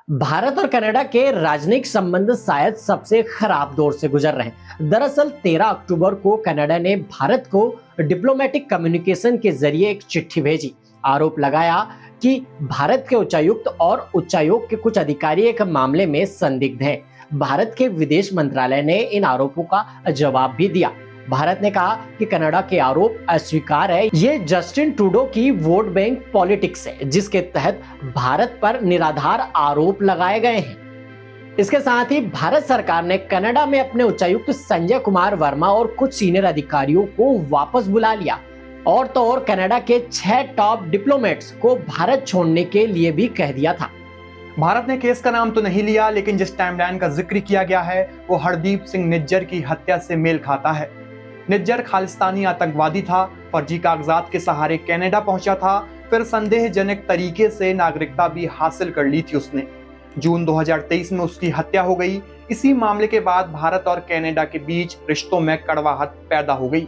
भारत और कनाडा के राजनयिक संबंध शायद सबसे खराब दौर से गुजर रहे हैं। दरअसल 13 अक्टूबर को कनाडा ने भारत को डिप्लोमेटिक कम्युनिकेशन के जरिए एक चिट्ठी भेजी। आरोप लगाया कि भारत के उच्चायुक्त और उच्चायोग के कुछ अधिकारी एक मामले में संदिग्ध हैं। भारत के विदेश मंत्रालय ने इन आरोपों का जवाब भी दिया। भारत ने कहा कि कनाडा के आरोप अस्वीकार है। ये जस्टिन ट्रूडो की वोट बैंक पॉलिटिक्स है, जिसके तहत भारत पर निराधार आरोप लगाए गए हैं। इसके साथ ही भारत सरकार ने कनाडा में अपने उच्चायुक्त संजय कुमार वर्मा और कुछ सीनियर अधिकारियों को वापस बुला लिया। और तो और कनाडा के 6 टॉप डिप्लोमेट्स को भारत छोड़ने के लिए भी कह दिया था। भारत ने केस का नाम तो नहीं लिया, लेकिन जिस टाइमलाइन का जिक्र किया गया है वो हरदीप सिंह निज्जर की हत्या से मेल खाता है। निज्जर खालिस्तानी आतंकवादी था, फर्जी कागजात के सहारे कनाडा पहुंचा था, फिर संदेहजनक तरीके से नागरिकता भी हासिल कर ली थी उसने। जून 2023 में उसकी हत्या हो गई। इसी मामले के बाद भारत और कनाडा के बीच रिश्तों में कड़वाहट पैदा हो गई।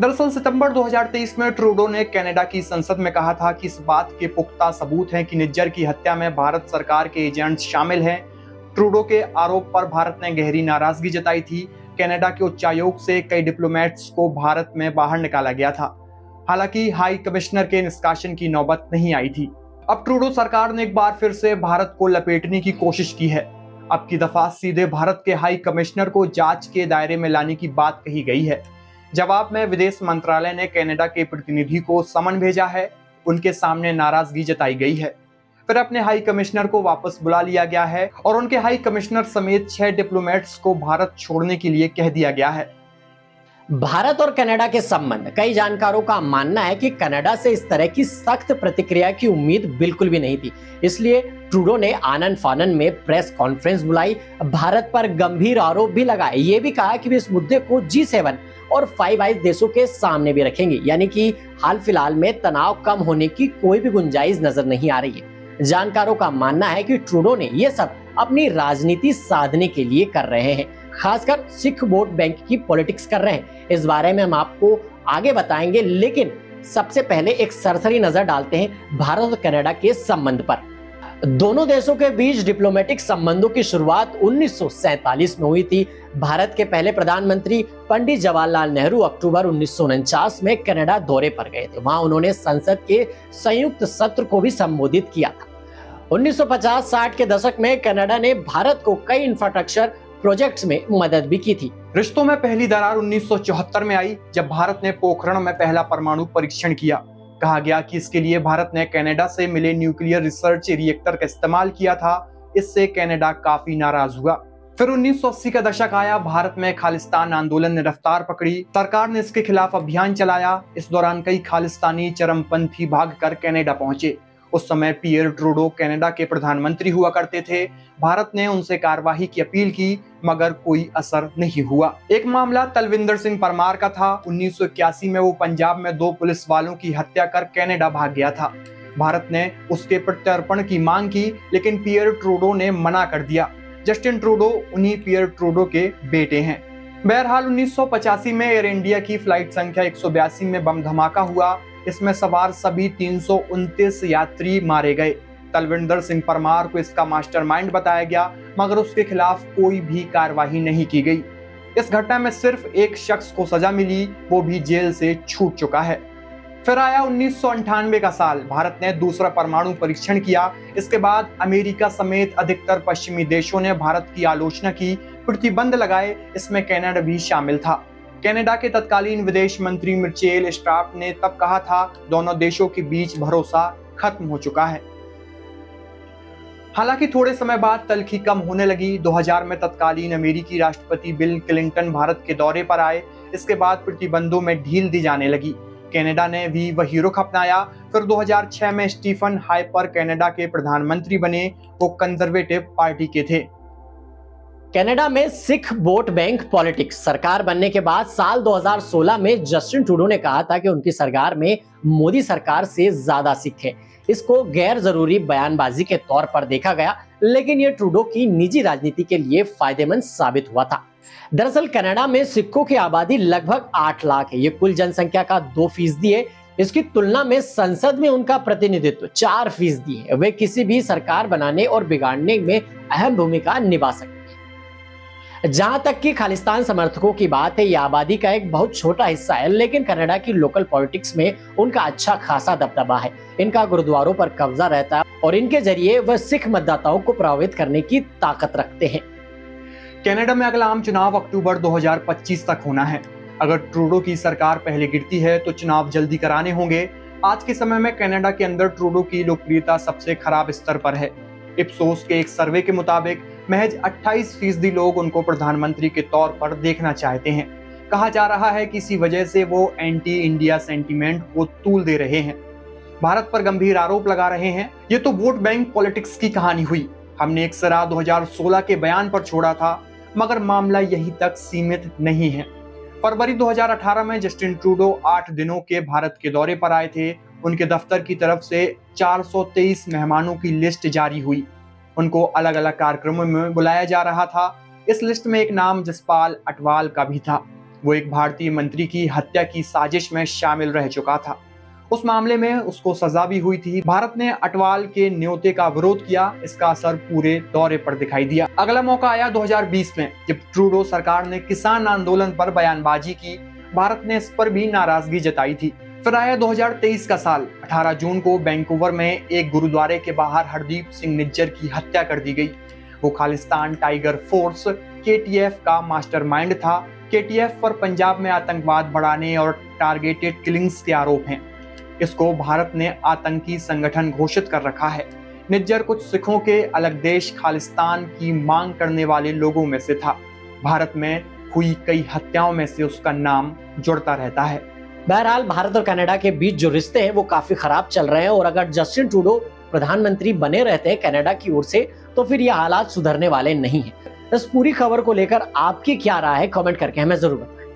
दरअसल सितंबर 2023 में ट्रूडो ने कनाडा की संसद में कहा था कि इस बात के पुख्ता सबूत हैं कि निज्जर की हत्या में भारत सरकार के एजेंट्स शामिल हैं। ट्रूडो के आरोप पर भारत ने गहरी नाराजगी जताई थी। कनाडा के उच्चायोग से कई डिप्लोमेट्स को भारत में बाहर निकाला गया था। हालांकि हाई कमिश्नर के निष्कासन की नौबत नहीं आई थी। अब ट्रूडो सरकार ने एक बार फिर से भारत को लपेटने की कोशिश की है। अब की दफा सीधे भारत के हाई कमिश्नर को जांच के दायरे में लाने की बात कही गई है। जवाब में विदेश मंत्रालय ने कनाडा के प्रतिनिधि को समन भेजा है। उनके सामने नाराजगी जताई गई है। फिर अपने हाई कमिश्नर को वापस बुला लिया गया है और उनके हाई कमिश्नर समेत 6 डिप्लोमेट्स को भारत छोड़ने के लिए कह दिया गया है। भारत और कनाडा के संबंध, कई जानकारों का मानना है कि कनाडा से इस तरह की सख्त प्रतिक्रिया की उम्मीद बिल्कुल भी नहीं थी। इसलिए ट्रूडो ने आनन फानन में प्रेस कॉन्फ्रेंस बुलाई, भारत पर गंभीर आरोप भी लगाए। ये भी कहा कि वे इस मुद्दे को G7 और 5 आइज देशों के सामने भी रखेंगे, यानी कि हाल फिलहाल में तनाव कम होने की कोई भी गुंजाइश नजर नहीं आ रही है। जानकारों का मानना है कि ट्रूडो ने ये सब अपनी राजनीति साधने के लिए कर रहे हैं, खासकर सिख वोट बैंक की पॉलिटिक्स कर रहे हैं। इस बारे में हम आपको आगे बताएंगे, लेकिन सबसे पहले एक सरसरी नजर डालते हैं भारत और कनाडा के संबंध पर। दोनों देशों के बीच डिप्लोमेटिक संबंधों की शुरुआत 1947 में हुई थी। भारत के पहले प्रधानमंत्री पंडित जवाहरलाल नेहरू अक्टूबर 1949 में कनाडा दौरे पर गए थे। वहां उन्होंने संसद के संयुक्त सत्र को भी संबोधित किया था। 1950-60 के दशक में कनाडा ने भारत को कई इंफ्रास्ट्रक्चर प्रोजेक्ट्स में मदद भी की थी। रिश्तों में पहली दरार 1974 में आई, जब भारत ने पोखरण में पहला परमाणु परीक्षण किया। कहा गया कि इसके लिए भारत ने कनाडा से मिले न्यूक्लियर रिसर्च रिएक्टर का इस्तेमाल किया था। इससे कनाडा काफी नाराज हुआ। फिर 1980 का दशक आया। भारत में खालिस्तान आंदोलन ने रफ्तार पकड़ी। सरकार ने इसके खिलाफ अभियान चलाया। इस दौरान कई खालिस्तानी चरमपंथी भागकर कनाडा पहुंचे। उस समय पियर ट्रूडो कनाडा के प्रधानमंत्री हुआ करते थे। भारत ने उनसे कार्यवाही की अपील की, मगर कोई असर नहीं हुआ। एक मामला तलविंदर सिंह परमार का था। 1981 में वो पंजाब में 2 पुलिस वालों की हत्या कर कनाडा भाग गया था। भारत ने उसके प्रत्यर्पण की मांग की, लेकिन पियर ट्रूडो ने मना कर दिया। जस्टिन ट्रूडो उन्हीं पियर ट्रूडो के बेटे हैं। बहरहाल 1985 में एयर इंडिया की फ्लाइट संख्या 182 में बम धमाका हुआ। इसमें सवार सभी 329 यात्री मारे गए। तलविंदर सिंह परमार को इसका मास्टरमाइंड बताया गया, मगर उसके खिलाफ कोई भी कार्रवाई नहीं की गई। इस घटना में सिर्फ एक शख्स को सजा मिली, वो भी जेल से छूट चुका है। फिर आया 1998 का साल। भारत ने दूसरा परमाणु परीक्षण किया। इसके बाद अमेरिका समेत अधिकतर पश्चिमी देशों ने भारत की आलोचना की, प्रतिबंध लगाए। इसमें कनाडा भी शामिल था। कनाडा के तत्कालीन विदेश मंत्री मिचेल स्टार्क ने तब कहा था, दोनों देशों के बीच भरोसा खत्म हो चुका है। हालांकि थोड़े समय बाद तल्खी कम होने लगी। 2000 में तत्कालीन अमेरिकी राष्ट्रपति बिल क्लिंटन भारत के दौरे पर आए। इसके बाद प्रतिबंधों में ढील दी जाने लगी। कनाडा ने भी वही रुख अपनाया। फिर 2006 में स्टीफन हाइपर कनाडा के प्रधानमंत्री बने। वो कंजर्वेटिव पार्टी के थे। कनाडा में सिख वोट बैंक पॉलिटिक्स सरकार बनने के बाद साल 2016 में जस्टिन ट्रूडो ने कहा था कि उनकी सरकार में मोदी सरकार से ज्यादा सिख हैं। इसको गैर जरूरी बयानबाजी के तौर पर देखा गया, लेकिन यह ट्रूडो की निजी राजनीति के लिए फायदेमंद साबित हुआ था। दरअसल कनाडा में सिखों की आबादी लगभग 8 लाख है। ये कुल जनसंख्या का 2% है। इसकी तुलना में संसद में उनका प्रतिनिधित्व 4% है। वे किसी भी सरकार बनाने और बिगाड़ने में अहम भूमिका निभा सकते हैं। जहां तक कि खालिस्तान समर्थकों की बात है, यह आबादी का एक बहुत छोटा हिस्सा है, लेकिन कनाडा की लोकल पॉलिटिक्स में उनका अच्छा खासा दबदबा है। इनका गुरुद्वारों पर कब्जा रहता है और इनके जरिए वह सिख मतदाताओं को प्रभावित करने की ताकत रखते हैं। कनाडा में अगला आम चुनाव अक्टूबर 2025 तक होना है। अगर ट्रूडो की सरकार पहले गिरती है तो चुनाव जल्दी कराने होंगे। आज के समय में कनाडा के अंदर ट्रूडो की लोकप्रियता सबसे खराब स्तर पर है। इप्सोस के एक सर्वे के मुताबिक महज 28% लोग उनको प्रधानमंत्री के तौर पर देखना चाहते हैं। कहा जा रहा है कि इसी वजह से वो एंटी इंडिया सेंटीमेंट को तूल दे रहे हैं, भारत पर गंभीर आरोप लगा रहे हैं। ये तो वोट बैंक पॉलिटिक्स की कहानी हुई। हमने एक सिरा 2016 के बयान पर छोड़ा था, मगर मामला यहीं तक सीमित नहीं है। फरवरी 2018 में जस्टिन ट्रूडो 8 दिनों के भारत के दौरे पर आए थे। उनके दफ्तर की तरफ से 423 मेहमानों की लिस्ट जारी हुई। उनको अलग अलग कार्यक्रमों में बुलाया जा रहा था। इस लिस्ट में एक नाम जसपाल अटवाल का भी था। वो एक भारतीय मंत्री की हत्या की साजिश में शामिल रह चुका था। उस मामले में उसको सजा भी हुई थी। भारत ने अटवाल के न्योते का विरोध किया। इसका असर पूरे दौरे पर दिखाई दिया। अगला मौका आया 2020 में, जब ट्रूडो सरकार ने किसान आंदोलन पर बयानबाजी की। भारत ने इस पर भी नाराजगी जताई थी। फिर आया 2023 का साल। 18 जून को वैंकूवर में एक गुरुद्वारे के बाहर हरदीप सिंह निज्जर की हत्या कर दी गई। वो खालिस्तान टाइगर फोर्स KTF का मास्टरमाइंड था। KTF पर पंजाब में आतंकवाद बढ़ाने और टारगेटेड किलिंग्स के आरोप हैं। इसको भारत ने आतंकी संगठन घोषित कर रखा है। निज्जर कुछ सिखों के अलग देश खालिस्तान की मांग करने वाले लोगों में से था। भारत में हुई कई हत्याओं में से उसका नाम जुड़ता रहता है। बहरहाल भारत और कनाडा के बीच जो रिश्ते हैं वो काफी खराब चल रहे हैं और अगर जस्टिन ट्रूडो प्रधानमंत्री बने रहते हैं कनाडा की ओर से तो फिर ये हालात सुधरने वाले नहीं है। इस पूरी खबर को लेकर आपकी क्या राय है, कमेंट करके हमें जरूर बताएं।